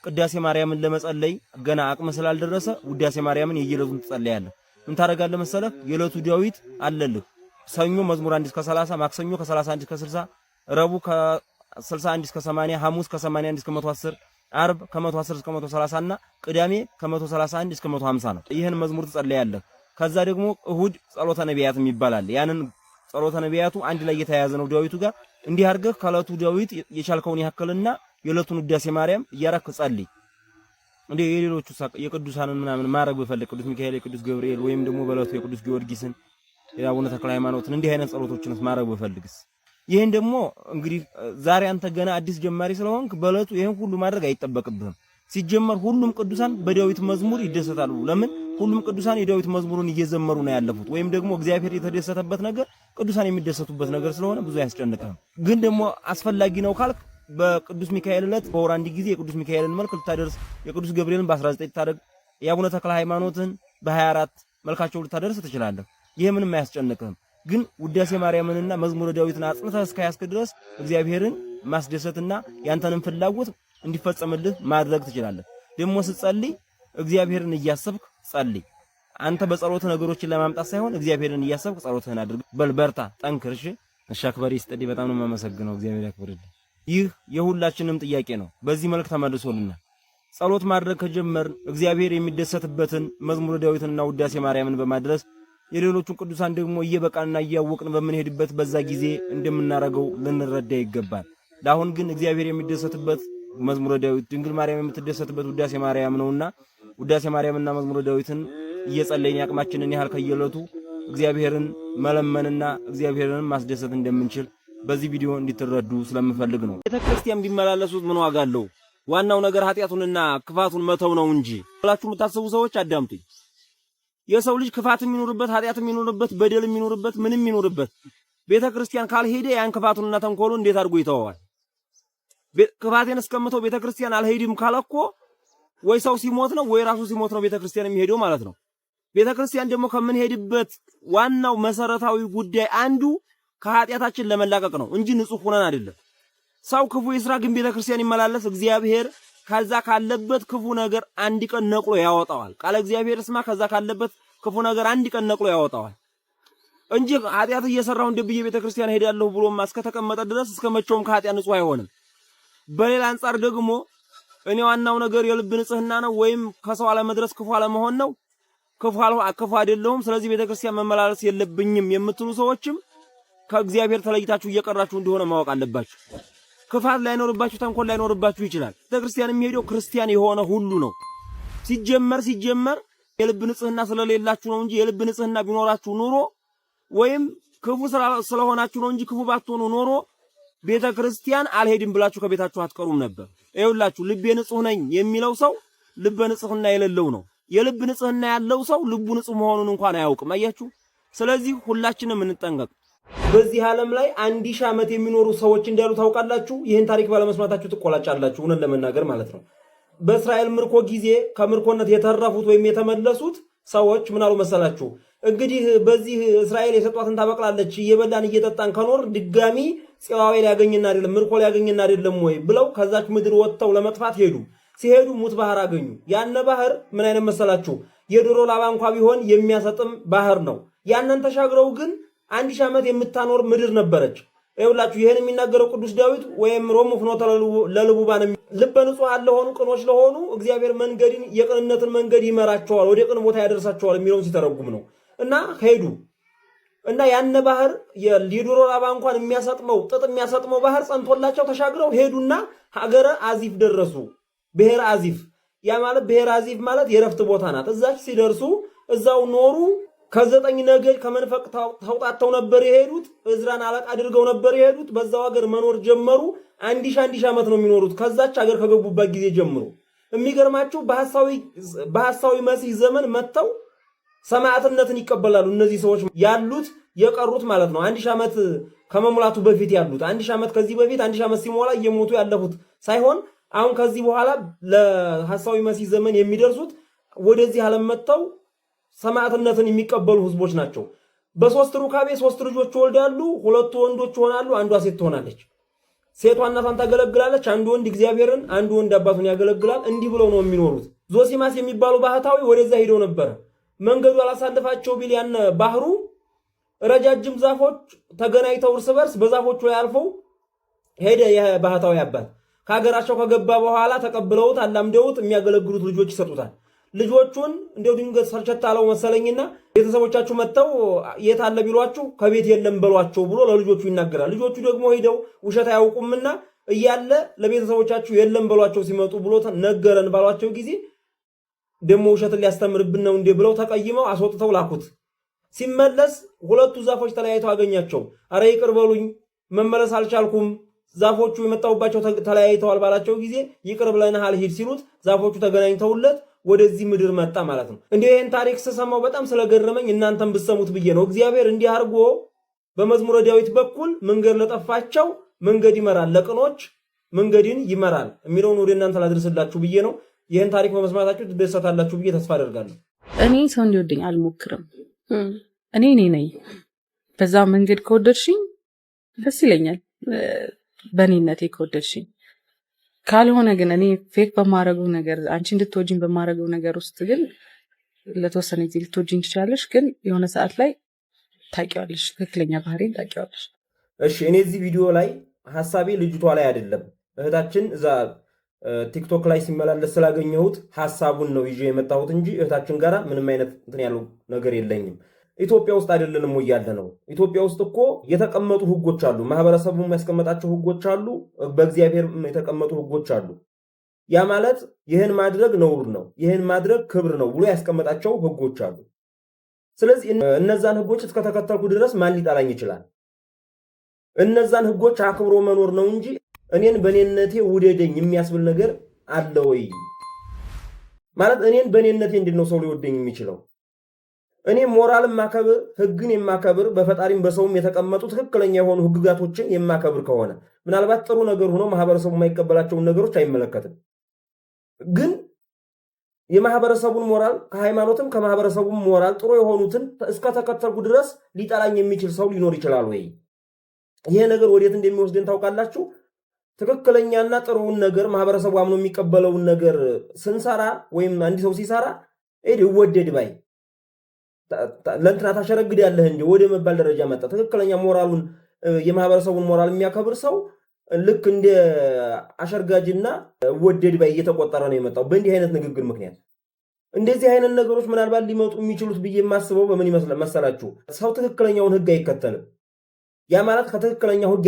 ቅዳሴ ማርያምን ለመጸለይ ገና አቅም ስላልደረሰ ውዳሴ ማርያምን የየለቱን ትጸልያለህ። ምን ታደርጋለህ መሰለህ? የለቱ ዳዊት አለልህ። ሰኞ መዝሙር 1 እስከ 30፣ ማክሰኞ ከ31 እስከ 60፣ ረቡዕ ከ61 እስከ 80፣ ሐሙስ ከ81 እስከ 110፣ አርብ ከ110 እስከ 130 እና ቅዳሜ ከ131 እስከ 150 ነው። ይህን መዝሙር ትጸልያለህ። ከዛ ደግሞ እሁድ ጸሎተ ነቢያት ይባላል። ያንን ጸሎተ ነቢያቱ አንድ ላይ የተያያዘ ነው ዳዊቱ ጋር። እንዲህ አድርገህ ከለቱ ዳዊት የቻልከውን ያክልና የለቱን ውዳሴ ማርያም እያረክ ጸልይ። እንዴ የሌሎቹ የቅዱሳንን ምናምን ማረግ በፈልግ ቅዱስ ሚካኤል፣ የቅዱስ ገብርኤል ወይም ደግሞ በለቱ የቅዱስ ጊዮርጊስን የአቡነ ተክለ ሃይማኖትን እንዲህ አይነት ጸሎቶችንስ ማረግ በፈልግስ? ይሄን ደግሞ እንግዲህ ዛሬ አንተ ገና አዲስ ጀማሪ ስለሆንክ በለቱ ይሄን ሁሉ ማድረግ አይጠበቅብህም። ሲጀመር ሁሉም ቅዱሳን በዳዊት መዝሙር ይደሰታሉ። ለምን? ሁሉም ቅዱሳን የዳዊት መዝሙሩን እየዘመሩ ነው ያለፉት። ወይም ደግሞ እግዚአብሔር የተደሰተበት ነገር ቅዱሳን የሚደሰቱበት ነገር ስለሆነ ብዙ አያስጨንቅህም። ግን ደግሞ አስፈላጊ ነው ካልክ በቅዱስ ሚካኤል ዕለት በወር አንድ ጊዜ የቅዱስ ሚካኤልን መልክ ልታደርስ፣ የቅዱስ ገብርኤልን በ19 ልታደርግ፣ የአቡነ ተክለ ሃይማኖትን በ24 መልካቸው ልታደርስ ትችላለህ። ይሄ ምንም አያስጨንቅህም። ግን ውዳሴ ማርያምንና መዝሙረ ዳዊትን አጽንተህ እስከያዝክ ድረስ እግዚአብሔርን ማስደሰትና ያንተንም ፍላጎት እንዲፈጸምልህ ማድረግ ትችላለህ። ደግሞ ስትጸልይ እግዚአብሔርን እያሰብክ ጸልይ። አንተ በጸሎት ነገሮችን ለማምጣት ሳይሆን እግዚአብሔርን እያሰብክ ጸሎትህን አድርግ። በልበርታ፣ ጠንክር። እሺ አክበሪ ይስጥልኝ። በጣም ነው የማመሰግነው። እግዚአብሔር ያክብርልኝ። ይህ የሁላችንም ጥያቄ ነው። በዚህ መልክ ተመልሶልናል። ጸሎት ማድረግ ከጀመርን እግዚአብሔር የሚደሰትበትን መዝሙረ ዳዊትንና ውዳሴ ማርያምን በማድረስ የሌሎቹን ቅዱሳን ደግሞ እየበቃንና እያወቅን በምንሄድበት በዛ ጊዜ እንደምናረገው ልንረዳ ይገባል። ለአሁን ግን እግዚአብሔር የሚደሰትበት መዝሙረ ዳዊት ድንግል ማርያም የምትደሰትበት ውዳሴ ማርያም ነውና ውዳሴ ማርያምና መዝሙረ ዳዊትን እየጸለይን ያቅማችንን ያህል ከየለቱ እግዚአብሔርን መለመንና እግዚአብሔርን ማስደሰት እንደምንችል በዚህ ቪዲዮ እንድትረዱ ስለምፈልግ ነው። ቤተክርስቲያን ቢመላለሱት ምን ዋጋ አለው? ዋናው ነገር ኃጢያቱንና ክፋቱን መተው ነው እንጂ ብላችሁ የምታስቡ ሰዎች አዳምጡኝ። የሰው ልጅ ክፋትም ይኖርበት ኃጢያትም ይኖርበት በደልም ይኖርበት ምንም ይኖርበት ቤተክርስቲያን ካልሄደ ያን ክፋቱንና ተንኮሉን እንዴት አድርጎ ይተዋል? ክፋቴን እስከምተው ቤተክርስቲያን አልሄድም ካለኮ ወይ ሰው ሲሞት ነው ወይ ራሱ ሲሞት ነው ቤተክርስቲያን የሚሄደው ማለት ነው። ቤተክርስቲያን ደግሞ ከመንሄድበት ዋናው መሰረታዊ ጉዳይ አንዱ ከኃጢያታችን ለመላቀቅ ነው እንጂ ንጹህ ሆነን አይደለም። ሰው ክፉ ይስራ ግን ቤተክርስቲያን ይመላለስ እግዚአብሔር ከዛ ካለበት ክፉ ነገር አንድ ቀን ነቅሎ ያወጣዋል። ቃለ እግዚአብሔር እስማ ከዛ ካለበት ክፉ ነገር አንድ ቀን ነቅሎ ያወጣዋል እንጂ ኃጢያት እየሰራው እንደብዬ ቤተክርስቲያን ሄዳለሁ ብሎም እስከተቀመጠ ድረስ እስከመቼውም ከኃጢያት ንጹህ አይሆንም። በሌላ አንፃር ደግሞ እኔ ዋናው ነገር የልብ ንጽህና ነው ወይም ከሰው አለመድረስ ክፉ አለመሆን ነው ክፉ አይደለሁም ስለዚህ ቤተክርስቲያን መመላለስ የለብኝም የምትሉ ሰዎችም ከእግዚአብሔር ተለይታችሁ እየቀራችሁ እንደሆነ ማወቅ አለባችሁ። ክፋት ላይኖርባችሁ ተንኮል ላይኖርባችሁ ይችላል። ቤተክርስቲያን የሚሄደው ክርስቲያን የሆነ ሁሉ ነው። ሲጀመር የልብ ንጽህና ስለሌላችሁ ነው እንጂ የልብ ንጽህና ቢኖራችሁ ኑሮ ወይም ክፉ ስለሆናችሁ ነው እንጂ ክፉ ባትሆኑ ኖሮ ቤተክርስቲያን አልሄድም ብላችሁ ከቤታችሁ አትቀሩም ነበር። ይኸውላችሁ ልቤ ንጹህ ነኝ የሚለው ሰው ልበ ንጽህና የሌለው ነው። የልብ ንጽህና ያለው ሰው ልቡ ንጹህ መሆኑን እንኳን አያውቅም። አያችሁ። ስለዚህ ሁላችንም እንጠንቀቅ። በዚህ ዓለም ላይ 1000 ዓመት የሚኖሩ ሰዎች እንዳሉ ታውቃላችሁ። ይህን ታሪክ ባለመስማታችሁ ትቆላጫላችሁ። እውነት ለመናገር ማለት ነው። በእስራኤል ምርኮ ጊዜ ከምርኮነት የተረፉት ወይም የተመለሱት ሰዎች ምን አሉ መሰላችሁ? እንግዲህ በዚህ እስራኤል የሰጧትን ታበቅላለች እየበላን እየጠጣን ከኖር ድጋሚ ጽዋዌ ሊያገኝና አይደለም ምርኮ ሊያገኝና አይደለም ወይ ብለው ከዛች ምድር ወጥተው ለመጥፋት ሄዱ። ሲሄዱ ሙት ባህር አገኙ። ያነ ባህር ምን አይነት መሰላችሁ? የዶሮ ላባ እንኳን ቢሆን የሚያሰጥም ባህር ነው። ያንን ተሻግረው ግን 1000 ዓመት የምታኖር ምድር ነበረች። ይኸውላችሁ ይሄን የሚናገረው ቅዱስ ዳዊት ወይም ሮሙ ፍኖተ ለልቡባን ልበ ንጹሐን ለሆኑ ቅኖች ለሆኑ እግዚአብሔር መንገድን የቅንነትን መንገድ ይመራቸዋል ወደ ቅን ቦታ ያደርሳቸዋል የሚለውን ሲተረጉም ነው። እና ሄዱ እና ያነ ባህር የዶሮ ላባ እንኳን የሚያሰጥመው ጥጥ የሚያሰጥመው ባህር ጸንቶላቸው ተሻግረው ሄዱና ሀገረ አዚፍ ደረሱ። ብሔረ አዚፍ ያ ማለት ብሔረ አዚፍ ማለት የረፍት ቦታ ናት። እዛች ሲደርሱ እዛው ኖሩ። ከ9 ነገድ ከመንፈቅ ተውጣተው ነበር የሄዱት። እዝራን አለቃ አድርገው ነበር የሄዱት። በዛው ሀገር መኖር ጀመሩ። 1000 ዓመት ነው የሚኖሩት ከዛች ሀገር ከገቡበት ጊዜ ጀምሮ። የሚገርማችሁ በሐሳዊ መሲህ ዘመን መተው ሰማዕትነትን ይቀበላሉ። እነዚህ ሰዎች ያሉት የቀሩት ማለት ነው 1000 ዓመት ከመሙላቱ በፊት ያሉት 1000 ዓመት ከዚህ በፊት 1000 ዓመት ሲሞላ እየሞቱ ያለፉት ሳይሆን አሁን ከዚህ በኋላ ለሐሳዊ መሲህ ዘመን የሚደርሱት ወደዚህ ዓለም መተው ሰማዕትነትን የሚቀበሉ ህዝቦች ናቸው። በ3 ሩካቤ 3 ልጆች ይወልዳሉ። 2 ወንዶች ይሆናሉ፣ አንዷ ሴት ትሆናለች። ሴቷ እናቷን ታገለግላለች። አንዱ ወንድ እግዚአብሔርን፣ አንዱ ወንድ አባቱን ያገለግላል። እንዲህ ብለው ነው የሚኖሩት። ዞሲማስ የሚባሉ ባህታዊ ወደዛ ሄደው ነበር። መንገዱ አላሳልፋቸው ቢል ያነ ባህሩ ረጃጅም ዛፎች ተገናኝተው እርስ በርስ በዛፎቹ ላይ አልፈው ሄደ። የባህታዊ አባት ከሀገራቸው ከገባ በኋላ ተቀብለውት አላምደውት የሚያገለግሉት ልጆች ይሰጡታል። ልጆቹን እንደው ድንገት ሰርቸት አለው መሰለኝና ቤተሰቦቻችሁ መተው የት አለ ቢሏችሁ ከቤት የለም በሏቸው ብሎ ለልጆቹ ይናገራል። ልጆቹ ደግሞ ሄደው ውሸት አያውቁምና እያለ ለቤተሰቦቻችሁ የለም በሏቸው ሲመጡ ብሎ ነገረን ባሏቸው ጊዜ ደግሞ ውሸት ሊያስተምርብን ነው እንዴ ብለው ተቀይመው አስወጥተው ላኩት። ሲመለስ 2 ዛፎች ተለያይተው አገኛቸው። አረ ይቅር በሉኝ መመለስ አልቻልኩም ዛፎቹ የመጣውባቸው ተለያይተዋል ባላቸው ጊዜ ይቅር ብለናል ሂድ ሲሉት ዛፎቹ ተገናኝተውለት ወደዚህ ምድር መጣ ማለት ነው። እንዴ ይሄን ታሪክ ስሰማው በጣም ስለገረመኝ እናንተም ብትሰሙት ብዬ ነው። እግዚአብሔር እንዲህ አድርጎ በመዝሙረ ዳዊት በኩል መንገድ ለጠፋቸው መንገድ ይመራል፣ ለቅኖች መንገድን ይመራል የሚለውን ወደ እናንተ ላድርስላችሁ ብዬ ነው። ይሄን ታሪክ በመስማታችሁ ትደሰታላችሁ ብዬ ተስፋ አደርጋለሁ። እኔ ሰው እንዲወደኝ አልሞክርም። እኔ ነኝ። በዛ መንገድ ከወደድሽኝ ደስ ይለኛል፣ በእኔነቴ ከወደድሽኝ። ካልሆነ ግን እኔ ፌክ በማረገው ነገር አንቺ እንድትወጂኝ በማረገው ነገር ውስጥ ግን ለተወሰነ ጊዜ ልትወጂኝ ትችላለሽ፣ ግን የሆነ ሰዓት ላይ ታውቂዋለሽ፣ ትክክለኛ ባህሪን ታውቂዋለሽ። እሺ እኔ እዚህ ቪዲዮ ላይ ሐሳቤ ልጅቷ ላይ አይደለም። እህታችን እዛ ቲክቶክ ላይ ሲመላለስ ስላገኘሁት ሐሳቡን ነው ይዤ የመጣሁት እንጂ እህታችን ጋራ ምንም አይነት እንትን ያለው ነገር የለኝም። ኢትዮጵያ ውስጥ አይደለንም ወይ ያለ ነው? ኢትዮጵያ ውስጥ እኮ የተቀመጡ ህጎች አሉ። ማህበረሰቡ የሚያስቀምጣቸው ህጎች አሉ። በእግዚአብሔር የተቀመጡ ህጎች አሉ። ያ ማለት ይህን ማድረግ ነውር ነው፣ ይህን ማድረግ ክብር ነው ብሎ ያስቀመጣቸው ህጎች አሉ። ስለዚህ እነዛን ህጎች እስከተከተልኩ ድረስ ማን ሊጠላኝ ይችላል? እነዛን ህጎች አክብሮ መኖር ነው እንጂ እኔን በኔነቴ ውደደኝ የሚያስብል ነገር አለ ወይ? ማለት እኔን በኔነቴ እንዴት ነው ሰው ሊወደኝ የሚችለው? እኔ ሞራል ማከብር ህግን የማከብር በፈጣሪም በሰውም የተቀመጡ ትክክለኛ የሆኑ ህግጋቶችን የማከብር ከሆነ ምናልባት ጥሩ ነገር ሆኖ ማህበረሰቡ የማይቀበላቸውን ነገሮች አይመለከትም። ግን የማህበረሰቡን ሞራል ከሃይማኖትም ከማህበረሰቡም ሞራል ጥሩ የሆኑትን እስከተከተልኩ ድረስ ሊጠላኝ የሚችል ሰው ሊኖር ይችላል ወይ? ይሄ ነገር ወዴት እንደሚወስደን ታውቃላችሁ? ትክክለኛና ጥሩውን ነገር ማህበረሰቡ አምኖ የሚቀበለውን ነገር ስንሰራ ወይም አንድ ሰው ሲሰራ ይወደድ ባይ ለእንትና ታሸረግዳለህ እንጂ ወደ መባል ደረጃ መጣ። ትክክለኛ ሞራሉን የማህበረሰቡን ሞራል የሚያከብር ሰው ልክ እንደ አሸርጋጅና ወደድ ባይ እየተቆጠረ ነው የመጣው በእንዲህ አይነት ንግግር ምክንያት። እንደዚህ አይነት ነገሮች ምናልባት ሊመጡ የሚችሉት ብዬ የማስበው በምን ይመስላል መሰላችሁ? ሰው ትክክለኛውን ህግ አይከተልም። ያ ማለት ከትክክለኛው ህግ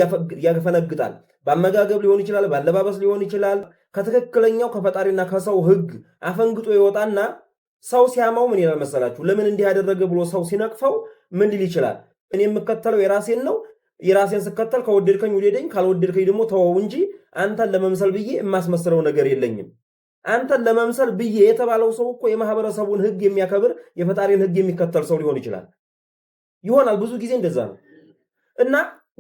ያፈነግጣል። በአመጋገብ ሊሆን ይችላል፣ በአለባበስ ሊሆን ይችላል። ከትክክለኛው ከፈጣሪና ከሰው ህግ አፈንግጦ ይወጣና ሰው ሲያማው ምን ይላል መሰላችሁ? ለምን እንዲህ ያደረገ ብሎ ሰው ሲነቅፈው ምን ሊል ይችላል? እኔ የምከተለው የራሴን ነው። የራሴን ስከተል ከወደድከኝ ውደደኝ፣ ካልወደድከኝ ደግሞ ተወው እንጂ አንተን ለመምሰል ብዬ የማስመስለው ነገር የለኝም። አንተን ለመምሰል ብዬ የተባለው ሰው እኮ የማህበረሰቡን ህግ የሚያከብር የፈጣሪን ህግ የሚከተል ሰው ሊሆን ይችላል ይሆናል። ብዙ ጊዜ እንደዛ ነው። እና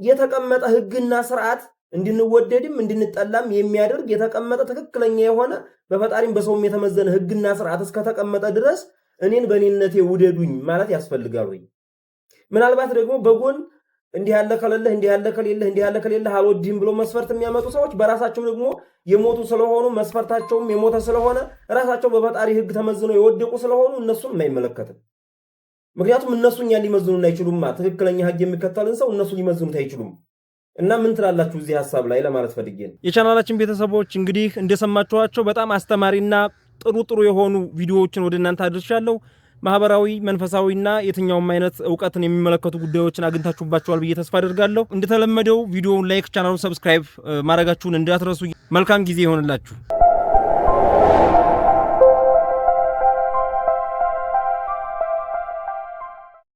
የተቀመጠ ህግና ስርዓት እንድንወደድም እንድንጠላም የሚያደርግ የተቀመጠ ትክክለኛ የሆነ በፈጣሪም በሰውም የተመዘነ ህግና ስርዓት እስከተቀመጠ ድረስ እኔን በኔነቴ ውደዱኝ ማለት ያስፈልጋል ወይ? ምናልባት ደግሞ በጎን እንዲህ ያለ ከሌለህ እንዲህ ያለ ከሌለህ እንዲህ ያለ ከሌለህ አልወድህም ብሎ መስፈርት የሚያመጡ ሰዎች በራሳቸው ደግሞ የሞቱ ስለሆኑ መስፈርታቸውም የሞተ ስለሆነ ራሳቸው በፈጣሪ ህግ ተመዝነው የወደቁ ስለሆኑ እነሱን አይመለከትም። ምክንያቱም እነሱ እኛን ሊመዝኑን አይችሉም። ትክክለኛ ህግ የሚከተልን ሰው እነሱ ሊመዝኑት አይችሉም። እና ምን ትላላችሁ እዚህ ሐሳብ ላይ ለማለት ፈልጌ ነው። የቻናላችን ቤተሰቦች እንግዲህ እንደሰማችኋቸው በጣም አስተማሪና ጥሩ የሆኑ ቪዲዮዎችን ወደ እናንተ አድርሻለሁ። ማህበራዊ፣ መንፈሳዊና የትኛውም አይነት ዕውቀትን የሚመለከቱ ጉዳዮችን አግኝታችሁባቸዋል ብዬ ተስፋ አደርጋለሁ። እንደተለመደው ቪዲዮውን ላይክ፣ ቻናሉን ሰብስክራይብ ማድረጋችሁን እንዳትረሱ። መልካም ጊዜ ይሆንላችሁ።